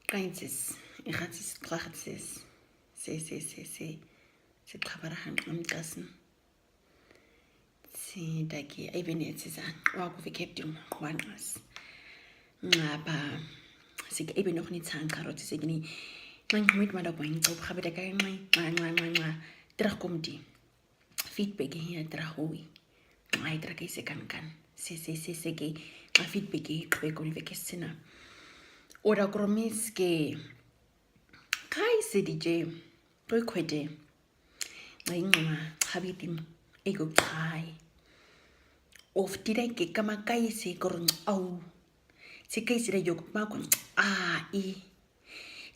Qainsis, iratis, tratis, se qabarahan amqasin. Si daki ebenetsiza wakuvikeptin wanqas. Ngaba sik eben noch nicht sagen karot signi. Man mit mal dabei nicht auf habe da kein drach kommt die feedback hier drahui. Ai drake se kan se ge a feedback ge ko ni vekesina. Ora kromiske kai se DJ to kwete. Ngai ngwa habitim ego kai. Of direke kama kai se korn au. Si kai se yo ma kon i.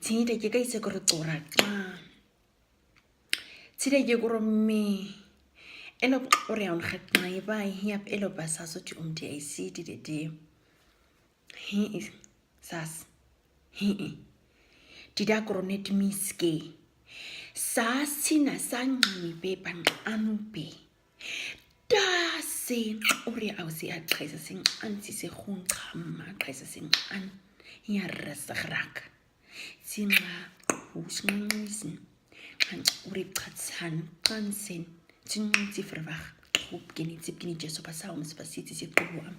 Si de kai se korn tora. Si de yo me elo ore on khat mai bai hiap elo basa so ti di ai si di. He is sas. He. Dida koronet miske. Sasina sangmi be pan anupe. Da se ore au se a tresa sing anti se khun khamma tresa sing an ya rasagrak. Singa usngisen han ore pratsan kansen tinti verwach op geni jeso pasa spasiti se proam.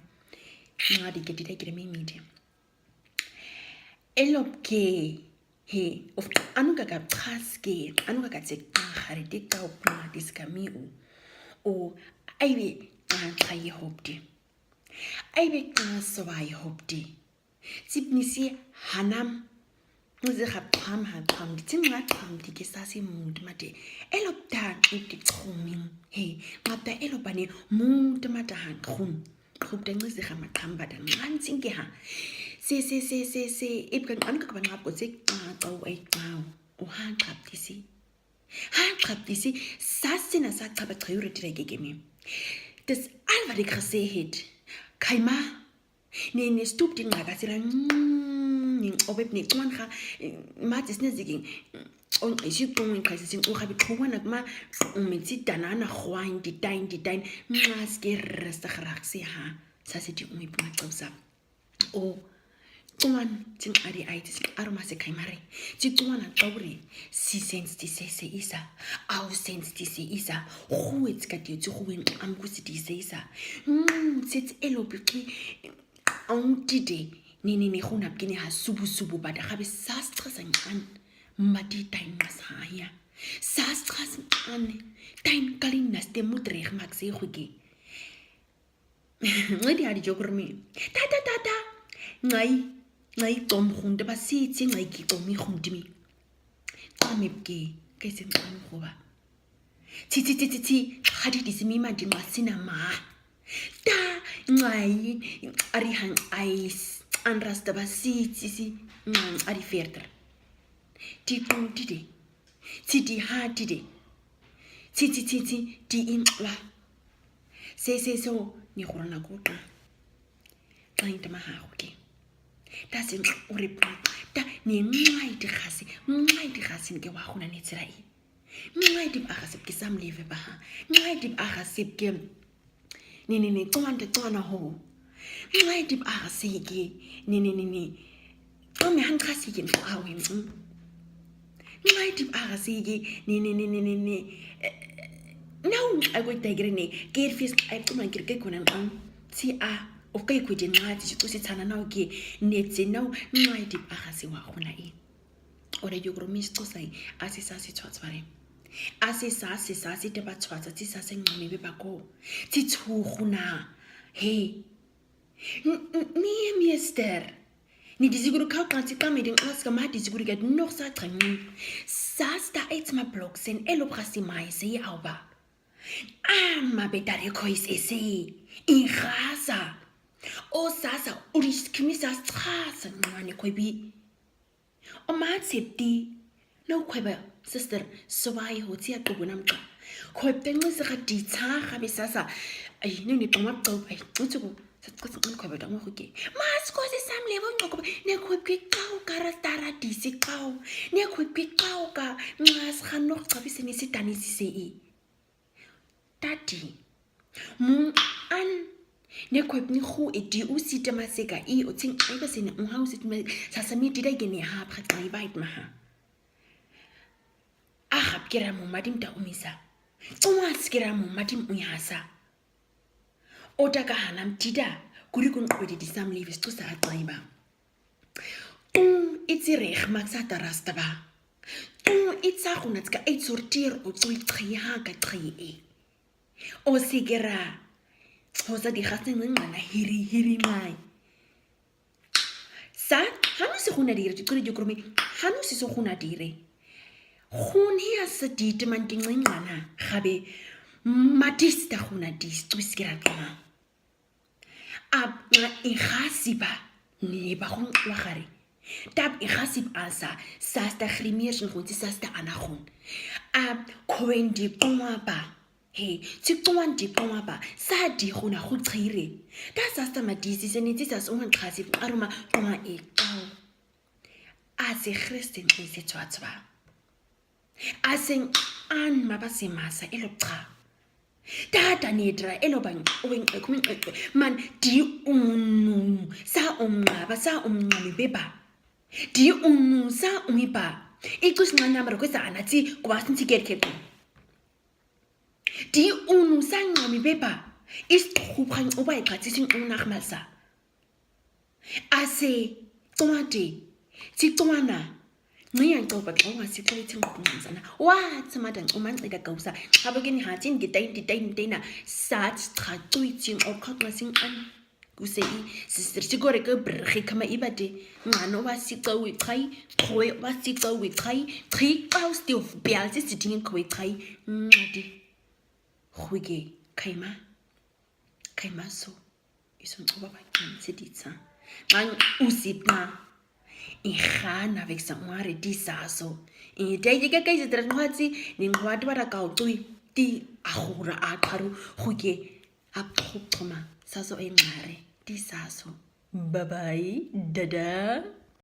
Ngadi gedide gede me media. Elop ke he of anuka ka traske anuka ka tsek harite ka opna diskamiu o aibe trai hopti aibe ka sobai hopti sipnisi hanam muze ga pam ditsinga pam di ke sasi mund mate elop ta ke tsomin he mata elopane mund mata han khum khubdeng se ga makhamba dan ngantsi ke ha se ibkan anka ka ngap ko se tau ai tau o han kaptisi sasina sa taba treyure direke mi das alva de krasehet kaima ne stup din ngaga sira ni obeb ne twanha matis ne zigin on isi tong kasi sin o gabi twana ma metsi tanana khwain di tain maske restagraxi ha sa se di umi puma tsosa o Tuan tin ari aitis aroma se kaimare. Ti tuana tauri si sense ti se isa. Au sense ti se isa. Huit kati ti huin amgusi ti se isa. Sit elopiki on tide. Ni huna bkini ha subu bada habe sastra san mati tain masaya. Sastra san tain kalinas te mutrech maxi hugi. Ngadi adi jogurmi. Ta. Ngai tom khunde ba si ngai ki tomi khundimi tamipke kaisen kan khoba ti khadi disimi ma di masina ma ta ngai ari han ais anrasta ba si ari verder ti pun ti di ha ti ti in la se so ni khorana ko ta kain ta ma ha okay. Das sind da ni ngai di khasi ke wa khona ne tsirai ngai di agasip ke sam leve ba ngai di agasip ke ni tswana ho ngai di agasike ni o me han khasi ke a wen ngai di agasike ni now I go tagre ne ke fis ai tsuma ke kona an ti a okay kwedi ngati tsi tsana na ke netse now ngai di agasi wa khona e ore yo gromis tsai asisa se tswatsware asisa se te ba tswatsa tsi sa se ngame be bako tsi tshuguna he ni mister ni disiguru ka kanti ka meding aska ma disiguru get noch sa tsangi sa sta ets ma blog sen elo prasi mai se auba ma betare kois ese in khasa o sasa uriskimisa strasa ngani kwebi o matsepti no kweba sister sobai hoti ya tubunamka kwebtengu se ga ditsaga be sasa ai ne toma tsopa utsuku tsatsa kweba tama goke masko se samle bo ngoko ne kwebke kaو karastara disi kaو ne kwebke kaو ka ngas khano tsabise ne sitani se tati mun an ne kwep ni khu e di o sita maseka e o tsing e ba sene un house sa sami di da gene ha pha tla bait maha a hap kira mo madim ta umisa twa skira mo madim uyasa o ta ka hanam tida kuri kun kwedi di sam leaves to sa taiba itse reg maksa tarasta ba itsa gona tska e sortir o tsoi tkhia ka tkhie o sigera hosa di gatseng ngana hiri mai sa hanu se gona dire tsore di kromi hanu se so gona dire gone ya se di demanding ngana gabe matista gona di stwiskira kana ab nga igasiba ne ba gon wa gare tab igasib asa sasta grimeers gon sasta anagon ab koendi pomapa hey tsitswan di pomapa sa di gona go tshire da sasta madisi senitsi sa songwan khasi aruma toma e tao ase christen se tswatswa aseng an mabase masa elopcha tata nedra elobang owenqe kuminqeqe man di unu sa umnqaba sa umnqami beba di unu sa umiba ikusinqanamara kwesana tsi kuba sintsikerkeko di unu sa nqami beba isikhuphan uba iqathisin unarmalsa ase tswade tsitswana ngiyancoba xa ungasixolethi ngqonqonzana wathi madan umancika gausa xabekeni hathi ngitayintayintayina sathi chacuyithin oqhaqwa sinqan kuse I sisikore ke brhi kama ibade ngano wasixawi chai khowe wasixawi chai chi xa still bial sisidingi khowe chai ncwadi khwike kaima so isoncoba bakini seditsa xa usipna igana avec sa moire disaso e dai ke se tra ngwatsi ni ngwadi bara ka ucui ti agura a qaru khuke a phoma saso e ngare disaso bye bye dada